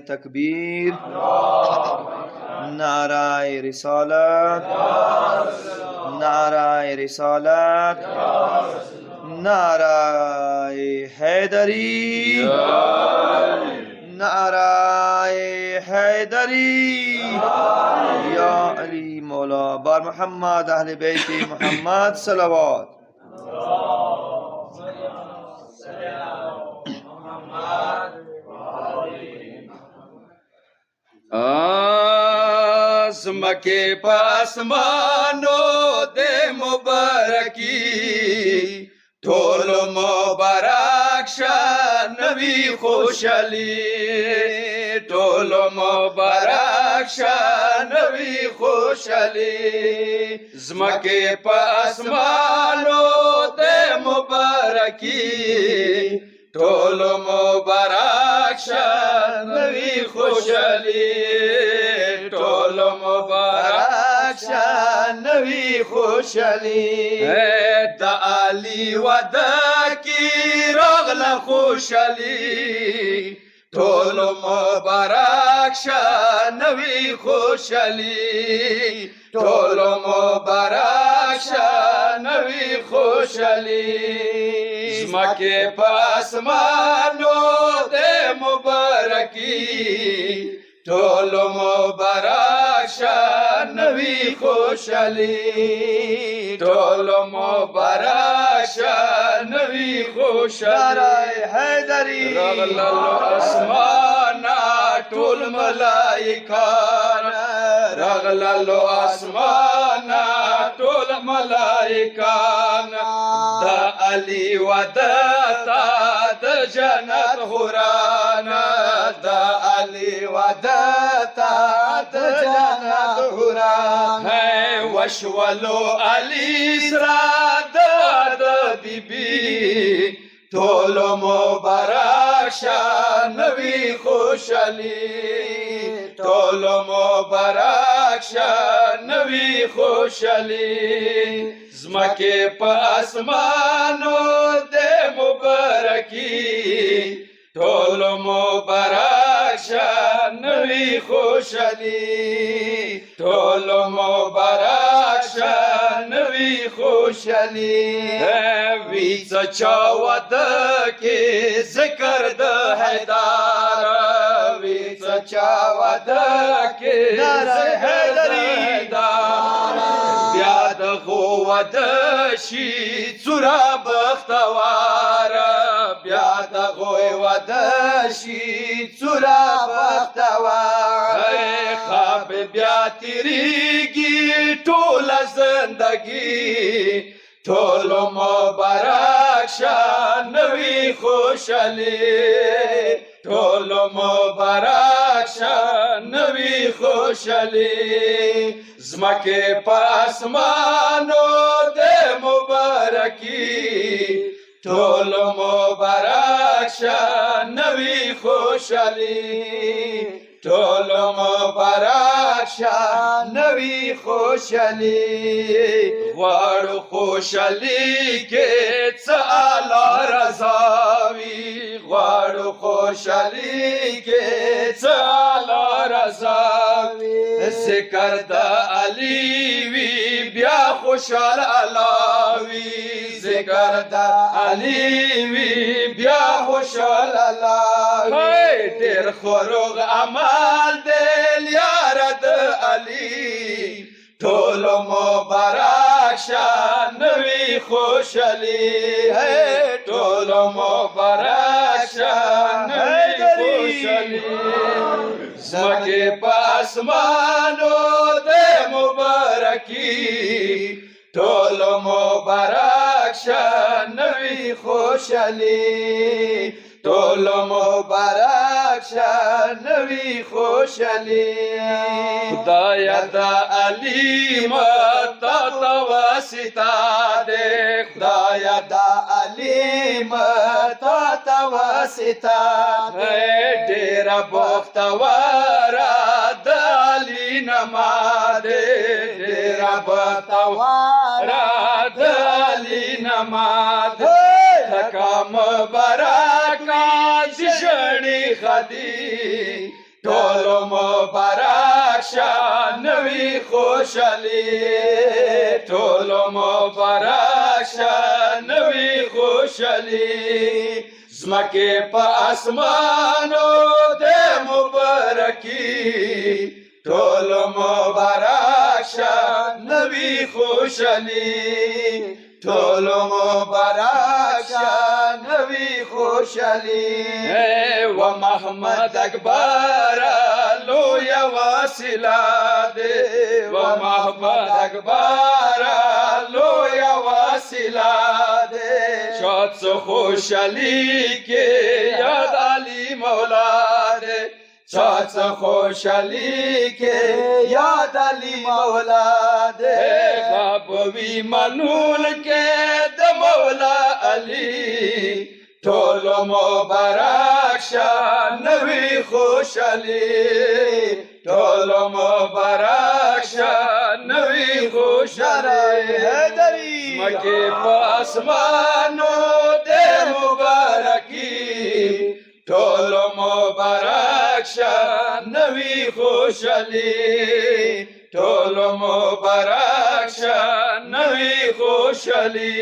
تکبیر نعرہ رسالت نعرہ رسالت نعرہ حیدری نعرہ حیدری یا علی مولا بار محمد اہل بیت محمد صلوات. زمکه پاسمانو د مبارکی ټول مبارک شه نوی خوشحالی ټول مبارک شه نوی خوشحالی زمکه پاسمانو د مبارکی ټول مبارک شه نوی خوشحالی ټول مبارک شه نوی خوشحالی د علی وعده کی راغله خوشحالی ټول مبارک شه نوی خوشحالی ټول مبارک شه نوی خوشحالی زمکه پاسمانو د مبارکی ټول مبارک شه نوی خوشحالی ټول مبارک شه نوی خوشحالی حیدری راغلل اسمانا ټول ملائکان راغلل اسمانا ټول ملائکان د علی وعده تا د جنت خورانا د علی وعده تا د جنت خورانا وشولو علی سرا د بیبی ټول مبارک شه نوی خوشحالی ټول مبارک شه نوی خوشحالی زمکه په اسمانو د مبارکی ټول مبارک شه نوی خوشحالی ټول مبارک شه نوی خوشحالی وی چا وعده کې ذکر د حیدر وی چا وعده کې ذکر د حیدر بیا دغه وعده شي څورا بختوار بیا دغه وعده شي څورا بختوار خواب بیا تیریږي ټول زندگی ټول مبارک شه نوی خوشحالی ټول مبارک شه نوی خوشحالی زمکه په اسمانو د مبارکی ټول مبارک شه نوی خوشحالی ټول مبارک شه نوی خوشحالی غواړو خوشحالی کې څه اعلی رضا وي غواړو خوشحالی کې څه اعلی رضا وي ذکر د علی وي بیا خوشحال علاوي ذکر د علی وي بیا خوشحال علاوي ډېر خروغ عمل دل یار د علی ټول مبارک شه نوی خوشحالی ټول مبارک شه نوی خوشحالی زمکه په اسمانو د مبارکی ټول مبارک شه نوی خوشحالی ټول مبارک شه نوی خوشحالی خدایا د علی متا تواسطه ده خدایا د علی متا تواسطه ډیر بختور د علی نماده ډیر بختور د علی نماده لکه مبارک شړی خدی ټولو مبارک شه نوی خوشحالي ټولو مبارک شه نوی خوشحالي زمکه په اسمانو د مبارکي ټولو مبارک شه نوی خوشحالي ټولو مبارک شه نوی خوشحالي و محمد اکبر لویه وسیله ده و محمد اکبر لویه وسیله ده شاد څه خوشحالي کې یاد علی مولا ده شاد څه خوشحالي کې یاد علی مولا ده خوابوي منول کې د مولا علی ټولو مبارک شه نوی خوشحالي ټولو مبارک شه نوی خوشحالي حیدری زمکه په اسمانو د مبارکي ټولو مبارک شه نوی خوشحالي ټولو مبارک شه نوی خوشحالي